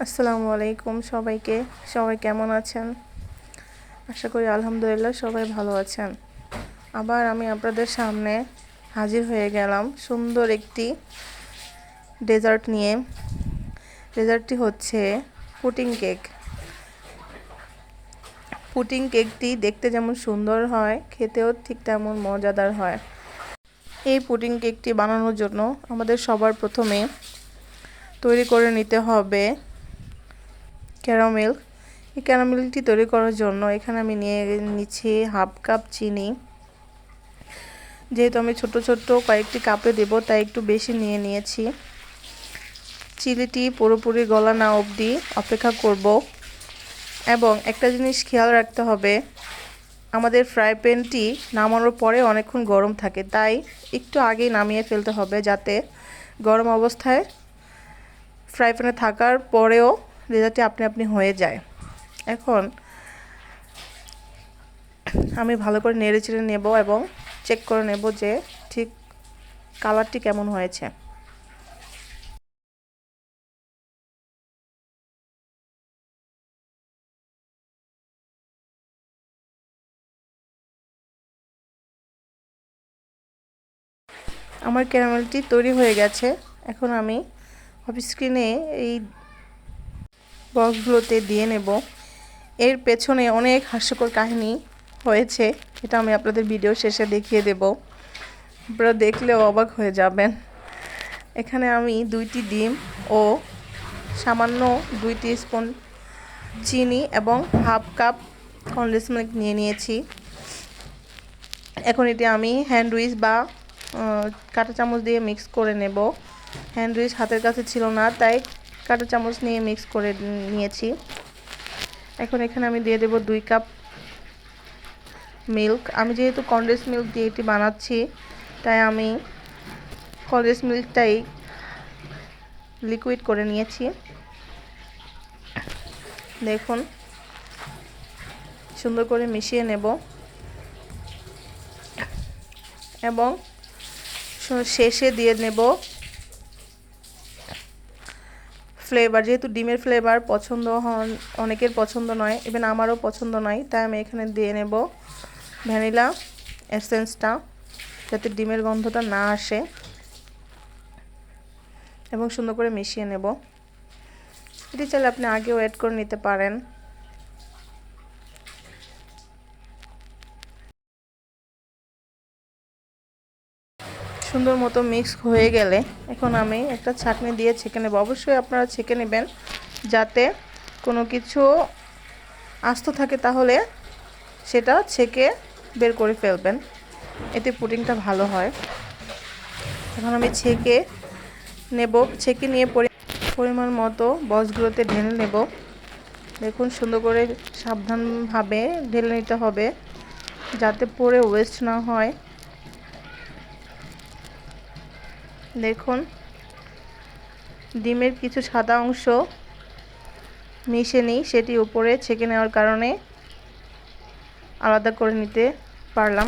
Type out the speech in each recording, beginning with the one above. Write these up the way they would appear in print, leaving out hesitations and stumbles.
আসসালামু আলাইকুম সবাইকে। সবাই কেমন আছেন? আশা করি আলহামদুলিল্লাহ সবাই ভালো আছেন। আবার আমি আপনাদের সামনে হাজির হয়ে গেলাম সুন্দর একটি ডেজার্ট নিয়ে। ডেজার্টটি হচ্ছে পুডিং কেক। পুডিং কেকটি দেখতে যেমন সুন্দর হয়, খেতেও ঠিক তেমন মজাদার হয়। এই পুডিং কেকটি বানানোর জন্য আমাদের সবার প্রথমে তৈরি করে নিতে হবে ক্যারামেল। এই ক্যারামেলটি তৈরি করার জন্য এখানে আমি নিয়ে নিচ্ছি হাফ কাপ চিনি। যেহেতু আমি ছোট ছোট কয়েকটি কাপে দেব, তাই একটু বেশি নিয়ে নিয়েছি। চিনিটি পুরোপুরি গলা না অবধি অপেক্ষা করব। এবং একটা জিনিস খেয়াল রাখতে হবে, আমাদের ফ্রাই প্যানটি নামানোর পরে অনেকক্ষণ গরম থাকে, তাই একটু আগেই নামিয়ে ফেলতে হবে, যাতে গরম অবস্থায় ফ্রাই প্যানে থাকার পরেও ডেজার্টটি আপনি আপনি হয়ে যায়। এখন আমি ভালো করে নেড়ে চেড়ে নেব এবং চেক করে নেব যে ঠিক কালারটি কেমন হয়েছে। আমার ক্যারামেলটি তৈরি হয়ে গেছে। এখন আমি অফ স্ক্রিনে এই বক্সগুলোতে দিয়ে নেব। এর পেছনে অনেক হাস্যকর কাহিনী হয়েছে, এটা আমি আপনাদের ভিডিও শেষে দেখিয়ে দেব, আপনারা দেখলেও অবাক হয়ে যাবেন। এখানে আমি 2টি ডিম ও সামান্য 2 টিস্পুন চিনি এবং হাফ কাপ কনডেন্স মিল্ক নিয়ে নিয়েছি। এখন এটি আমি হ্যান্ড উইচ বা কাঁটা চামচ দিয়ে মিক্স করে নেব। হ্যান্ড উইচ হাতের কাছে ছিল না, তাই কাঁটা চামচ নিয়ে মিক্স করে নিয়েছি। এখন এখানে আমি দিয়ে দেব 2 কাপ মিল্ক। আমি যেহেতু কনডেন্স মিল্ক দিয়ে এটি বানাচ্ছি, তাই আমি কনডেন্স মিল্কটাই লিকুইড করে নিয়েছি। দেখুন, সুন্দর করে মিশিয়ে নেব এবং শেষে দিয়ে নেব ফ্লেভার। যেহেতু ডিমের ফ্লেভার পছন্দ অনেকের পছন্দ নয়, ইভেন আমারও পছন্দ নয়, তাই আমি এখানে দিয়ে নেব ভ্যানিলা এসেন্সটা, যাতে ডিমের গন্ধটা না আসে, এবং সুন্দর করে মিশিয়ে নেব। এটি চাইলে আপনি আগেও অ্যাড করে নিতে পারেন। সুন্দর মতো মিক্স হয়ে গেলে এখন আমি একটা ছাঁকনি দিয়ে ছেঁকে নেব। অবশ্যই আপনারা ছেঁকে নেবেন, যাতে কোনো কিছু আস্ত থাকে তাহলে সেটা ছেঁকে বের করে ফেলবেন, এতে পুডিংটা ভালো হয়। এখন আমি ছেঁকে নেব। ছেঁকে নিয়ে পরিমাণ মতো বক্সগুলোতে ঢেলে নেব। দেখুন, সুন্দর করে সাবধানভাবে ঢেলে নিতে হবে, যাতে পরে ওয়েস্ট না হয়। দেখুন, ডিমের কিছু সাদা অংশ মিশেনি, সেটি উপরে ছেঁকে নেওয়ার কারণে আলাদা করে নিতে পারলাম।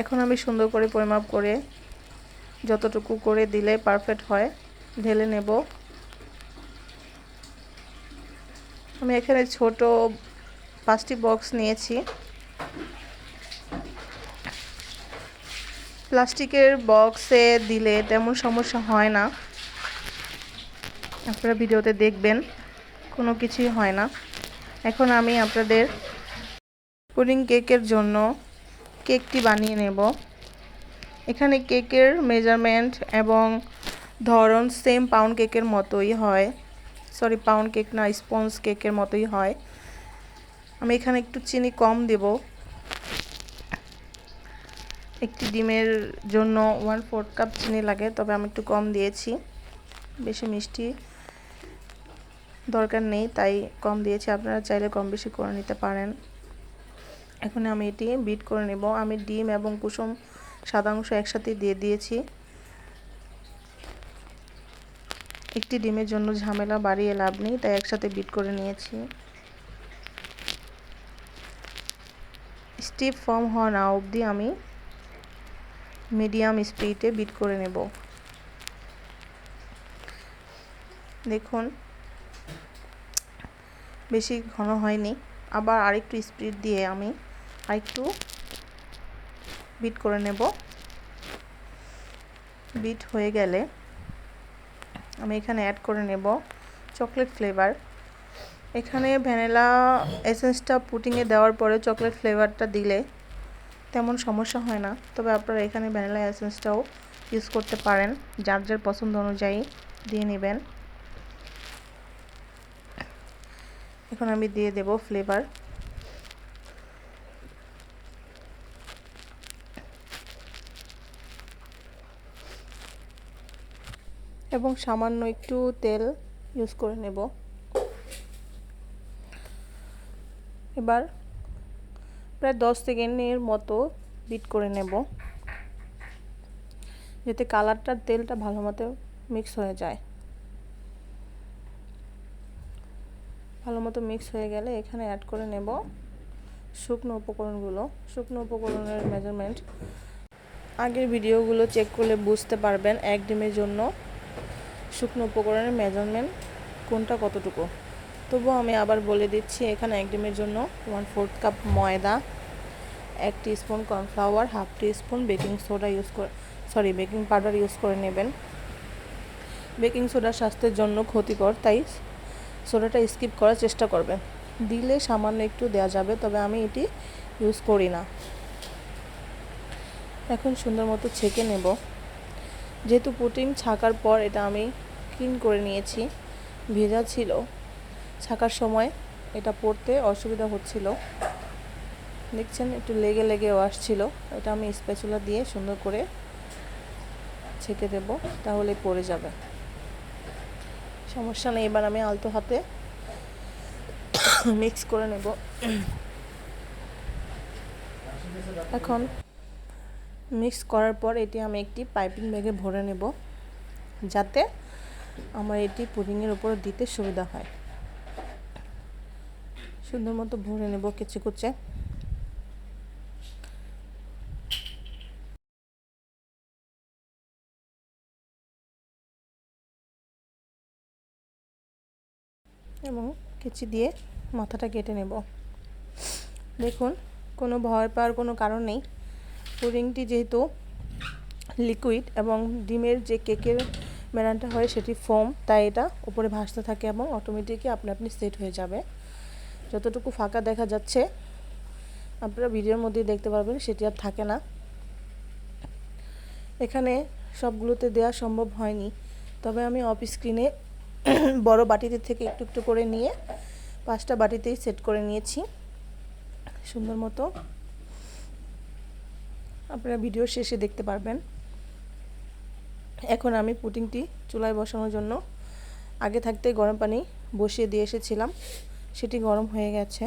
এখন আমি সুন্দর করে পরিমাপ করে যতটুকু করে দিলে পারফেক্ট হয় ঢেলে নেব। আমি এখানে ছোট 5টি বক্স নিয়েছি। প্লাস্টিকের বক্সে দিলে তেমন সমস্যা হয় না, আপনারা ভিডিওতে দেখবেন কোনো কিছুই হয় না। এখন আমি আপনাদের পুডিং কেকের জন্য কেকটি বানিয়ে নেব। এখানে কেকের মেজারমেন্ট এবং ধরন সেম পাউন্ড কেকের মতোই হয়, সরি পাউন্ড কেক না, স্পঞ্জ কেকের মতোই হয়। আমি এখানে একটু চিনি কম দেব। একটি ডিমের জন্য 1/4 কাপ চিনি লাগে, তবে আমি একটু কম দিয়েছি, বেশি মিষ্টি দরকার নেই তাই কম দিয়েছি, আপনারা চাইলে কম বেশি করে নিতে পারেন। এখন আমি এটি বিট করে নেব। আমি ডিম এবং কুসুম সাদা অংশ একসাথে দিয়ে দিয়েছি। একটি ডিমের জন্য ঝামেলা বাড়িয়ে লাভ নেই, তাই একসাথে বিট করে নিয়েছি। স্টিফ ফর্ম হওয়া না অবধি আমি মিডিয়াম স্পিডে বিট করে নেব। দেখুন, বেশি ঘন হয়নি। আবার আরেকটু স্পিড দিয়ে আমি আরেকটু বিট করে নেব। বিট হয়ে গেলে আমি এখানে অ্যাড করে নেব চকলেট ফ্লেভার। এখানে ভ্যানিলা এসেন্সটা পুডিংয়ে দেওয়ার পরে চকলেট ফ্লেভারটা দিলে তেমন সমস্যা হয় না, তবে আপনারা এখানে ভ্যানিলা এসেন্সটাও ইউজ করতে পারেন, যার যার পছন্দ অনুযায়ী দিয়ে নেবেন। এখন আমি দিয়ে দেব ফ্লেভার। এবং সামান্য একটু তেল ইউজ করে নেব। এবার প্রায় 10 সেকেন্ডের মতো বিট করে নেব, যাতে কালারটা তেলটা ভালো মতো মিক্স হয়ে যায়। ভালো মতো মিক্স হয়ে গেলে এখানে অ্যাড করে নেব শুকনো উপকরণগুলো। শুকনো উপকরণের মেজারমেন্ট আগের ভিডিওগুলো চেক করলে বুঝতে পারবেন এক ডিমের জন্য শুকনো উপকরণের মেজারমেন্ট কোনটা কতটুকু। তবুও আমি আবার বলে দিচ্ছি, এখানে এক ডিমের জন্য 1/4 কাপ ময়দা, 1 teaspoon cornflour, 1/2 teaspoon baking soda baking powder use করে নেবেন। বেকিং সোডা স্বাস্থ্যের জন্য ক্ষতিকর, তাই সোডাটা স্কিপ করার চেষ্টা করবেন। দিলে সামান্য একটু দেওয়া যাবে, তবে আমি এটি ইউজ করি না। এখন সুন্দর মতো ছেঁকে নেব। যেহেতু পুডিং ছাকার পর এটা আমি ক্লিন করে নিয়েছি, ভেজা ছিল, ছাকার সময় এটা পড়তে অসুবিধা হচ্ছিল। দেখছেন একটু লেগে লেগেও আসছিল। এটা আমি স্প্যাচুলা দিয়ে সুন্দর করে ছেঁকে দেব, তাহলে পড়ে যাবে, সমস্যা নেই। এবার আমি আলতো হাতে মিক্স করে নেব। এখন মিক্স করার পর এটি আমি একটি পাইপিং ব্যাগে ভরে নেব, যাতে আমার এটি পুডিংয়ের উপর দিতে সুবিধা হয়। সুন্দর মতো ভরে নেব কুচি কুচি। এবং কেচি দিয়ে মাথাটা কেটে নেব। দেখুন, কোনো ভয় পাওয়ার কোনো কারণ নেই। পুডিংটি যেহেতু লিকুইড এবং ডিমের যে কেকের ব্যানানটা হয় সেটি ফোম, তাই এটা উপরে ভাসতে থাকে এবং অটোমেটিকই আপনি সেট হয়ে যাবে। যতটুকু ফাঁকা দেখা যাচ্ছে আপনারা ভিডিওর মধ্যে দেখতে পারবেন, সেটি আর থাকে না। এখানে সবগুলোতে দেওয়া সম্ভব হয়নি, তবে আমি অফ স্ক্রিনে বড় বাটিতে থেকে একটু একটু করে নিয়ে 5টা বাটিতেই সেট করে নিয়েছি সুন্দর মতো। আপনারা ভিডিওর শেষে দেখতে পারবেন। এখন আমি পুডিংটি চুলায় বসানোর জন্য আগে থাকতে গরম পানি বসিয়ে দিয়ে এসেছিলাম, সেটি গরম হয়ে গেছে।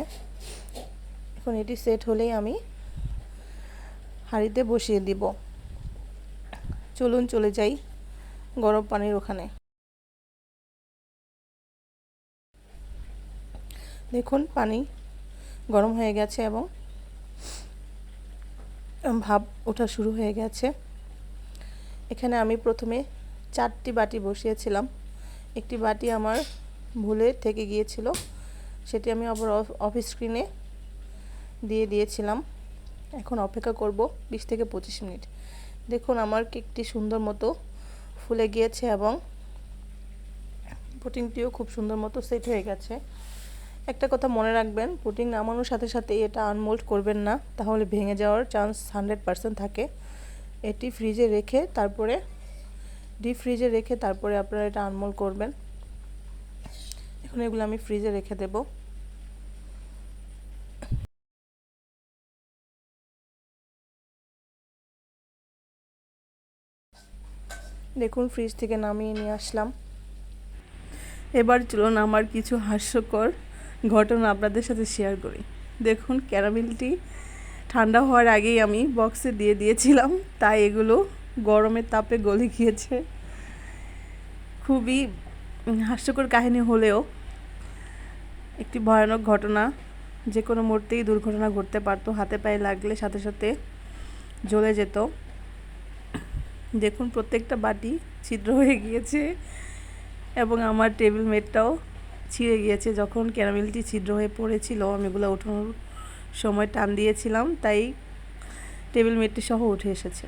এখন এটি সেট হলেই আমি হাঁড়িতে বসিয়ে দিব। চলুন চলে যাই গরম পানির ওখানে। দেখুন পানি গরম হয়ে গেছে এবং ভাপ ওঠা শুরু হয়ে গেছে। এখানে আমি প্রথমে 4টি বাটি বসিয়েছিলাম। একটি বাটি আমার ভুলে থেকে গিয়েছিল, সেটি আমি আবার অফ স্ক্রিনে দিয়ে দিয়েছিলাম। এখন অপেক্ষা করব 20 থেকে 25 মিনিট। দেখুন আমার কেকটি সুন্দর মতো ফুলে গিয়েছে এবং পুডিংটিও খুব সুন্দর মতো সেট হয়ে গেছে। একটা কথা মনে রাখবেন, পুডিং নামানোর সাথে সাথে এটা আনমোল্ড করবেন না, তাহলে ভেঙে যাওয়ার চান্স 100% থাকে। এটি ফ্রিজে রেখে তারপরে ডিপ ফ্রিজে রেখে তারপরে আপনারা এটা আনমোল্ড করবেন। এখন এগুলো আমি ফ্রিজে রেখে দেব। দেখুন ফ্রিজ থেকে নামিয়ে নিয়ে আসলাম। এবার চলুন আমার কিছু হাস্যকর ঘটনা আপনাদের সাথে শেয়ার করি। দেখুন ক্যারামেলটি ঠান্ডা হওয়ার আগেই আমি বক্সে দিয়ে দিয়েছিলাম, তাই এগুলো গরমের তাপে গলে গিয়েছে। খুবই হাস্যকর কাহিনী হলেও একটি ভয়ানক ঘটনা। যে কোনো মুহূর্তেই দুর্ঘটনা ঘটতে পারতো, হাতে পায়ে লাগলে সাথে সাথে জ্বলে যেত। দেখুন প্রত্যেকটা বাটি ছিদ্র হয়ে গিয়েছে এবং আমার টেবিল মেটটাও ছিঁড়ে গিয়েছে। যখন ক্যারামেলটি ছিদ্র হয়ে পড়েছিল আমি এগুলো ওঠানোর সময় টান দিয়েছিলাম, তাই টেবিল ম্যাটটি সহ উঠে এসেছে।